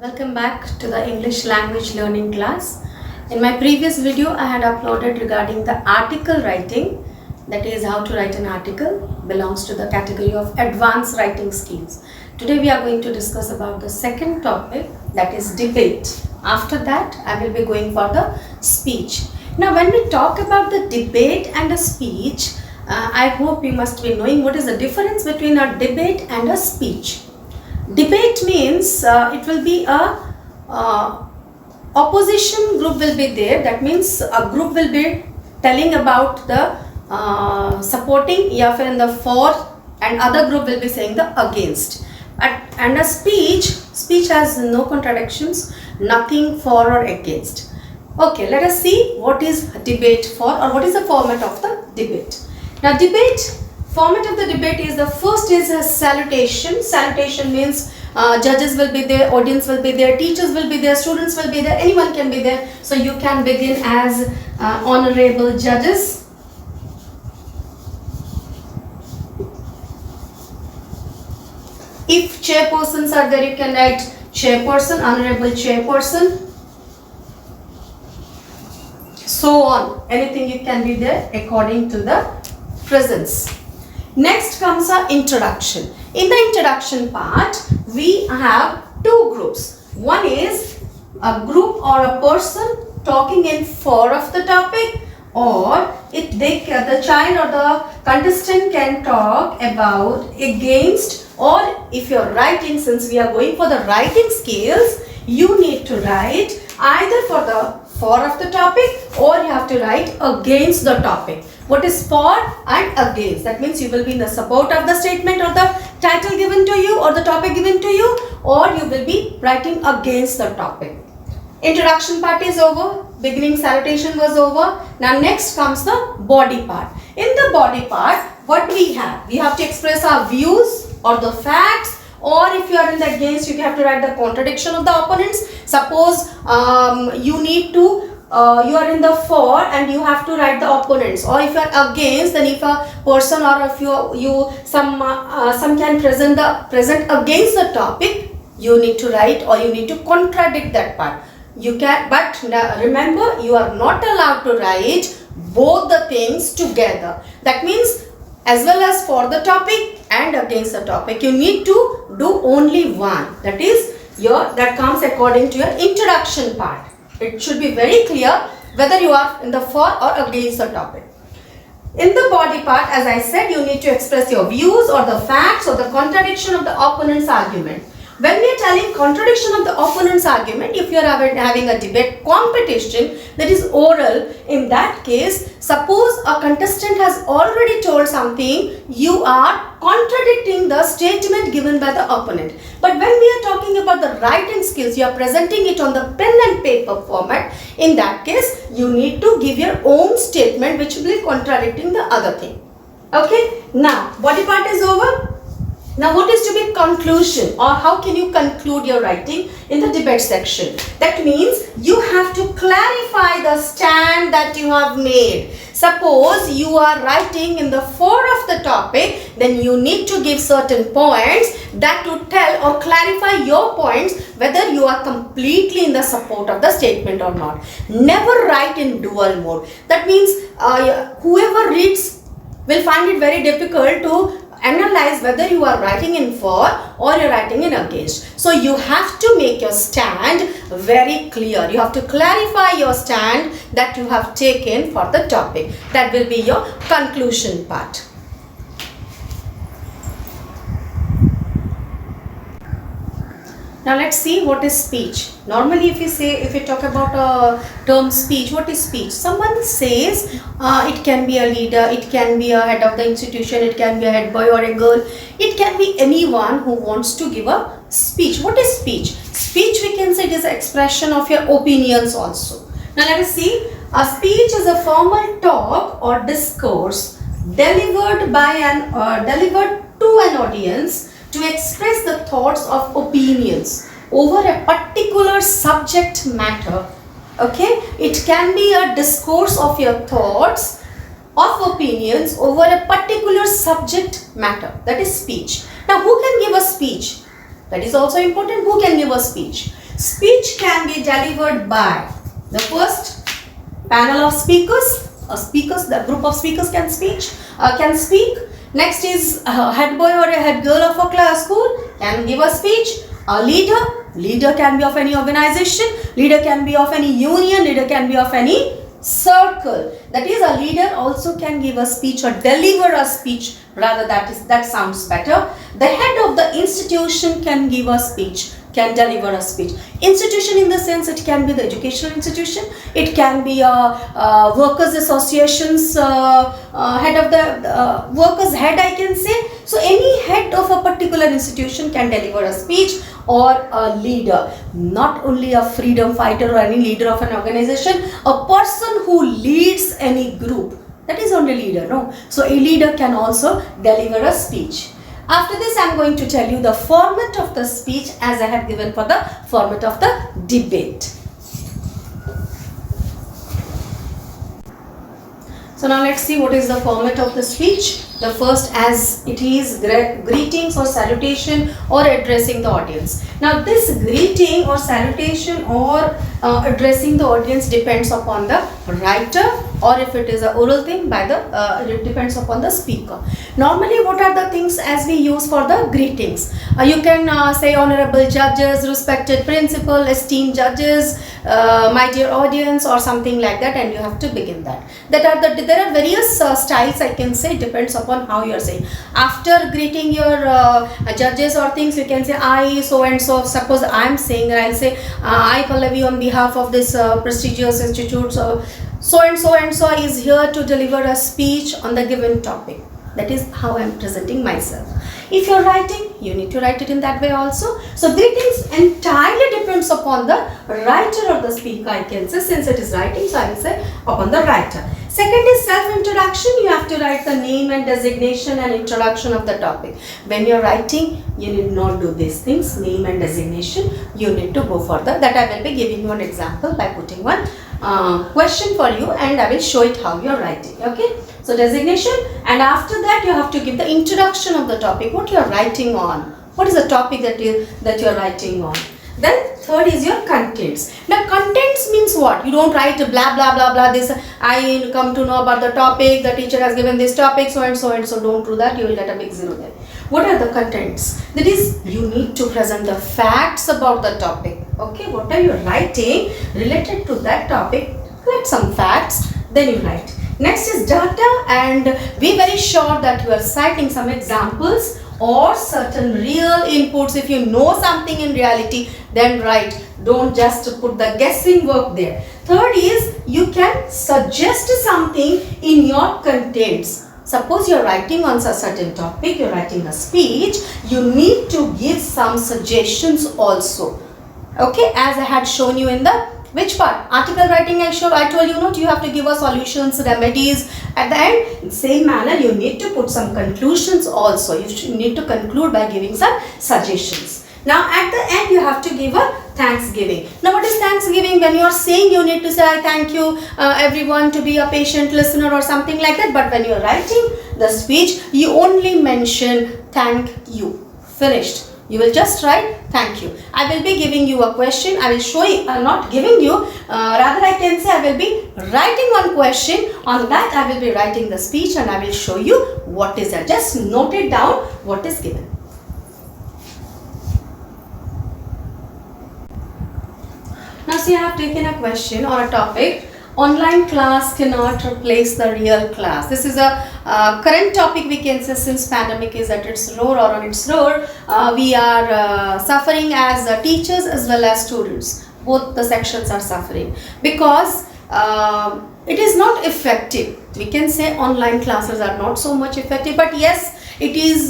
Welcome back to the English language learning class. In my previous video, I had uploaded regarding the article writing, that is how to write an article, belongs to the category of advanced writing skills. Today we are going to discuss about the second topic, that is debate. After that, I will be going for the speech. Now when we talk about the debate and a speech, I hope you must be knowing what is the difference between a debate and a speech. Debate means it will be a opposition group will be there. That means a group will be telling about the supporting, या फिर in the for, and other group will be saying the against. And a speech has no contradictions, nothing for or against. Okay, let us see what is debate for, or what is the format of the debate. Now format of the debate is, the first is a salutation. Salutation means judges will be there, audience will be there, teachers will be there, students will be there, anyone can be there. So you can begin as honorable judges. If chairpersons are there, you can write chairperson, honorable chairperson. So on, anything you can be there according to the presence. Next comes our introduction. In the introduction part, we have two groups. One is a group or a person talking in for of the topic, or the child or the contestant can talk about against, or if you are writing, since we are going for the writing skills, you need to write either for the for of the topic, or you have to write against the topic. What is for and against? That means you will be in the support of the statement or the title given to you or the topic given to you, or you will be writing against the topic. Introduction part is over, beginning salutation was over. Now next comes the body part. In the body part, what we have? We have to express our views or the facts, or if you are in the against, you have to write the contradiction of the opponents. Suppose you need to you are in the for and you have to write the opponents, or if you are against, then if a person or if some can present against the topic, you need to write, or you need to contradict that part. You can, but remember, you are not allowed to write both the things together. That means as well as for the topic and against the topic, you need to do only one. That is that comes according to your introduction part. It should be very clear whether you are in the for or against the topic. In the body part, as I said, you need to express your views or the facts or the contradiction of the opponent's argument. When we are telling contradiction of the opponent's argument, if you are having a debate competition that is oral, in that case, suppose a contestant has already told something, you are contradicting the statement given by the opponent. But when we are talking about the writing skills, you are presenting it on the pen and paper format. In that case, you need to give your own statement which will be contradicting the other thing. Okay, now body part is over. Now what is to be conclusion, or how can you conclude your writing in the debate section? That means you have to clarify the stand that you have made. Suppose you are writing in the for of the topic, then you need to give certain points that to tell or clarify your points whether you are completely in the support of the statement or not. Never write in dual mode. That means whoever reads will find it very difficult to analyze whether you are writing in for or you are writing in against. So you have to make your stand very clear. You have to clarify your stand that you have taken for the topic. That will be your conclusion part. Now let's see what is speech. Normally if you talk about a term speech, what is speech? Someone says, it can be a leader, it can be a head of the institution, it can be a head boy or a girl, it can be anyone who wants to give a speech. What is speech? Speech, we can say, it is an expression of your opinions also. Now let us see. A speech is a formal talk or discourse delivered to an audience to express the thoughts of opinions over a particular subject matter. Okay, it can be a discourse of your thoughts of opinions over a particular subject matter. That is speech. Now who can give a speech? That is also important. Who can give a speech? Speech can be delivered by the first panel of speakers. The group of speakers can speak. Next is a head boy or a head girl of a class school can give a speech. A leader can be of any organization, leader can be of any union, leader can be of any circle. That is, a leader also can give a speech or deliver a speech. Rather, that sounds better. The head of the institution can give a speech, can deliver a speech. Institution in the sense it can be the educational institution, it can be a workers association's head of the workers head, I can say. So any head of a particular institution can deliver a speech, or a leader, not only a freedom fighter or any leader of an organization, a person who leads any group, that is only leader, no? So a leader can also deliver a speech. After this, I am going to tell you the format of the speech as I have given for the format of the debate. So now let's see what is the format of the speech. The first, as it is greetings or salutation or addressing the audience. Now this greeting or salutation or addressing the audience depends upon the writer, or if it is an oral thing, by the it depends upon the speaker. Normally, what are the things as we use for the greetings? You can say honorable judges, respected principal, esteemed judges, my dear audience, or something like that, and you have to begin that. There are various styles, I can say, depends upon how you are saying. After greeting your judges or things, you can say I so and so. Suppose I am saying, I'll say I Pallavi on behalf of this prestigious institute, so and so is here to deliver a speech on the given topic. That is how I am presenting myself. If you are writing, you need to write it in that way also. So greetings entirely depends upon the writer or the speaker, I can say, since it is writing, so I will say upon the writer. Second is self-introduction. You have to write the name and designation and introduction of the topic. When you are writing, you need not do these things, name and designation. You need to go further. That I will be giving you an example by putting one question for you, and I will show it how you are writing. Okay. So designation, and after that you have to give the introduction of the topic, what you are writing on. What is the topic that you are writing on. Then third is your contents. Now contents means what? You don't write blah blah blah blah this. I come to know about the topic. The teacher has given this topic, so and so and so. Don't do that. You will get a big zero there. What are the contents? That is, you need to present the facts about the topic. Okay, what are you writing related to that topic? Collect some facts, then you write. Next is data, and be very sure that you are citing some examples or certain real inputs. If you know something in reality, then write. Don't just put the guessing work there. Third is, you can suggest something in your contents. Suppose you are writing on a certain topic, you are writing a speech, you need to give some suggestions also. Okay, as I had shown you in the which part? Article writing, I told you, you have to give us solutions, remedies. At the end, in same manner, you need to put some conclusions also. You need to conclude by giving some suggestions. Now, at the end, you have to give a thanksgiving. Now, what is thanksgiving? When you are saying, you need to say, I thank you everyone to be a patient listener or something like that. But when you are writing the speech, you only mention thank you. Finished. You will just write thank you. I will be giving you a question. I will show you, not giving you, rather I can say I will be writing one question. On that I will be writing the speech and I will show you what is there. Just note it down what is given. Now see, I have taken a question or a topic. Online class cannot replace the real class. This is a current topic, we can say, since pandemic is at its roar or on its roar. We are suffering as teachers as well as students. Both the sections are suffering because it is not effective. We can say online classes are not so much effective, but yes, it is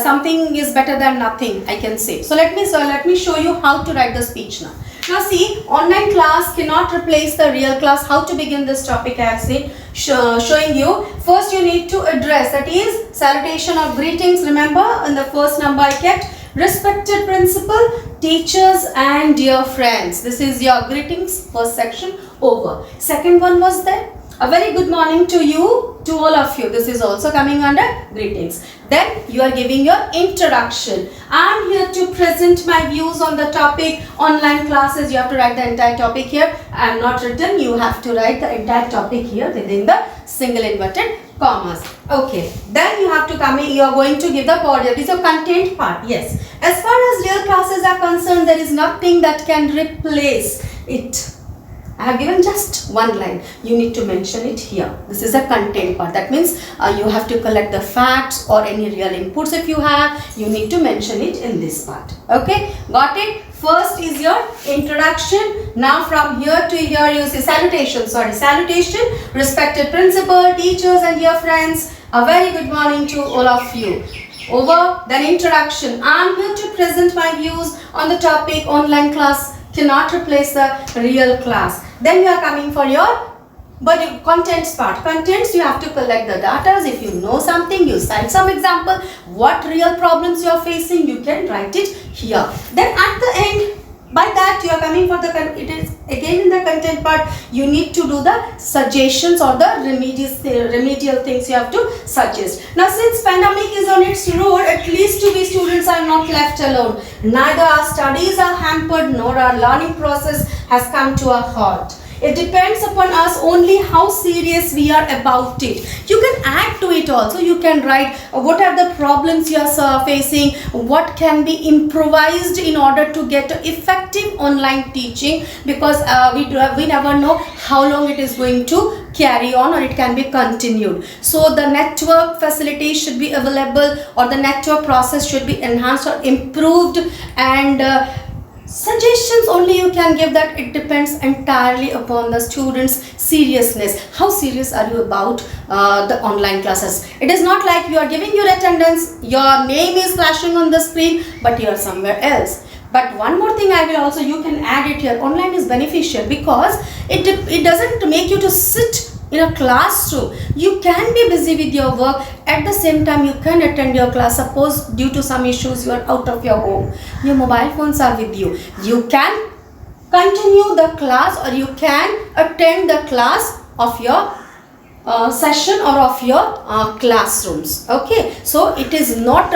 something is better than nothing, I can say. So let me show you how to write the speech now. Now see, online class cannot replace the real class. How to begin this topic I have seen, showing you. First you need to address, that is salutation or greetings. Remember, in the first number I kept respected principal, teachers and dear friends. This is your greetings, first section over. Second one was there, A very good morning to you, to all of you. This is also coming under greetings. Then you are giving your introduction. I am here to present my views on the topic online classes. You have to write the entire topic here. I am not written. You have to write the entire topic here within the single inverted commas. Okay. Then you have to come in. You are going to give the body. This is a content part. Yes. As far as real classes are concerned, there is nothing that can replace it. I have given just one line. You need to mention it here. This is a content part. That means you have to collect the facts or any real inputs if you have. You need to mention it in this part. Okay, got it? First is your introduction. Now from here to here you say salutation. Salutation. Respected principal, teachers and dear friends. A very good morning to all of you. Over. Then introduction. I am here to present my views on the topic online class cannot replace the real class. Then you are coming for your contents part. Contents, you have to collect the data. If you know something, you cite some example. What real problems you are facing, you can write it here. Then at the end, by that you are coming for the, it is again in the content part, you need to do the suggestions or the remedial things you have to suggest. Now since pandemic is on its road, at least we students are not left alone. Neither our studies are hampered nor our learning process has come to a halt. It depends upon us only how serious we are about it. You can add to it also. You can write what are the problems you are facing, what can be improvised in order to get effective online teaching, because we never know how long it is going to carry on or it can be continued. So the network facilities should be available or the network process should be enhanced or improved, and suggestions only you can give that. It depends entirely upon the students' seriousness. How serious are you about the online classes? It is not like you are giving your attendance, your name is flashing on the screen, but you are somewhere else. But one more thing I will also, you can add it here. Online is beneficial because it doesn't make you to sit in a classroom. You can be busy with your work. At the same time, you can attend your class. Suppose due to some issues you are out of your home, your mobile phones are with you. You can continue the class or you can attend the class of your session or of your classrooms. Okay, so it is not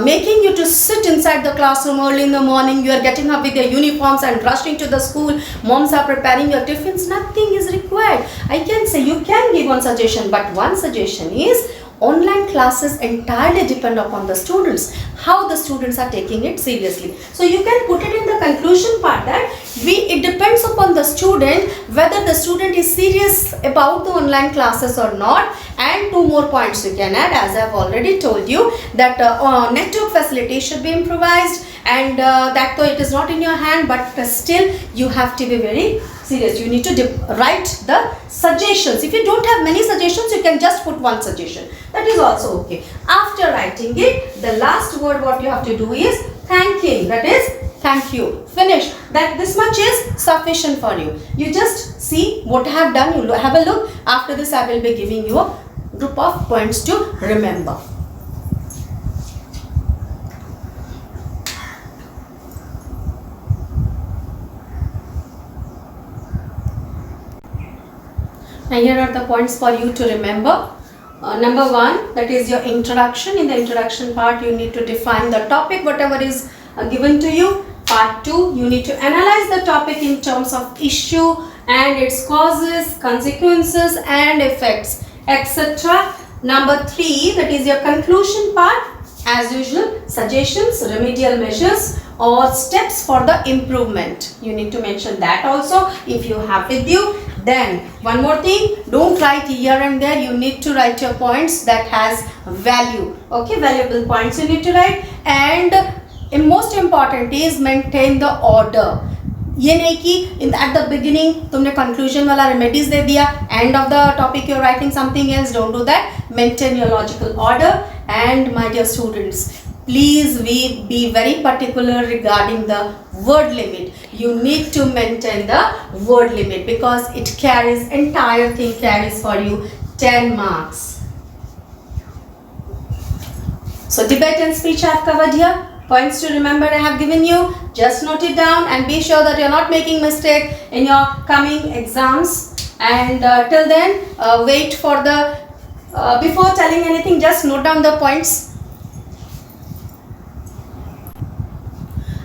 making you to sit inside the classroom early in the morning. You are getting up with your uniforms and rushing to the school. Moms are preparing your tiffins. Nothing is required. I can say you can give one suggestion, but one suggestion is online classes entirely depend upon the students, how the students are taking it seriously. So you can put it in the conclusion part that it depends upon the student whether the student is serious about the online classes or not. And two more points you can add, as I have already told you, that network facilities should be improvised, and that though it is not in your hand, but still you have to be very serious. You need to write the suggestions. If you don't have many suggestions, you can just put one suggestion. That is also okay. After writing it, the last word what you have to do is thanking. That is thank you. Finish. That this much is sufficient for you. You just see what I have done. You have a look. After this, I will be giving you a group of points to remember. Now here are the points for you to remember. Number one, that is your introduction. In the introduction part, you need to define the topic, whatever is given to you. Part 2, you need to analyze the topic in terms of issue and its causes, consequences and effects, etc. Number 3, that is your conclusion part. As usual, suggestions, remedial measures or steps for the improvement. You need to mention that also if you have with you. Then one more thing, don't write here and there. You need to write your points that has value. Okay, valuable points you need to write. And most important is maintain the order. ये नहीं कि at the beginning तुमने conclusion वाला remedies दे दिया, end of the topic you're writing something else. Don't do that. Maintain your logical order. And my dear students, please be very particular regarding the word limit. You need to maintain the word limit because it carries, entire thing carries for you 10 marks. So debate and speech I have covered here. Points to remember I have given you. Just note it down and be sure that you are not making mistake in your coming exams. and till then wait for the before telling anything, just note down the points.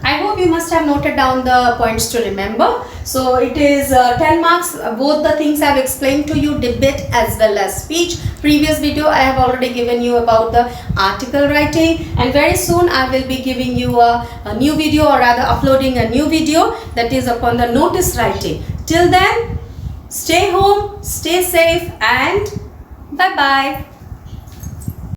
I hope you must have noted down the points to remember. So it is 10 marks. Both the things I have explained to you, debate as well as speech. Previous video I have already given you about the article writing, and very soon I will be giving you a new video, or rather uploading a new video that is upon the notice writing. Till then, stay home, stay safe, and bye bye.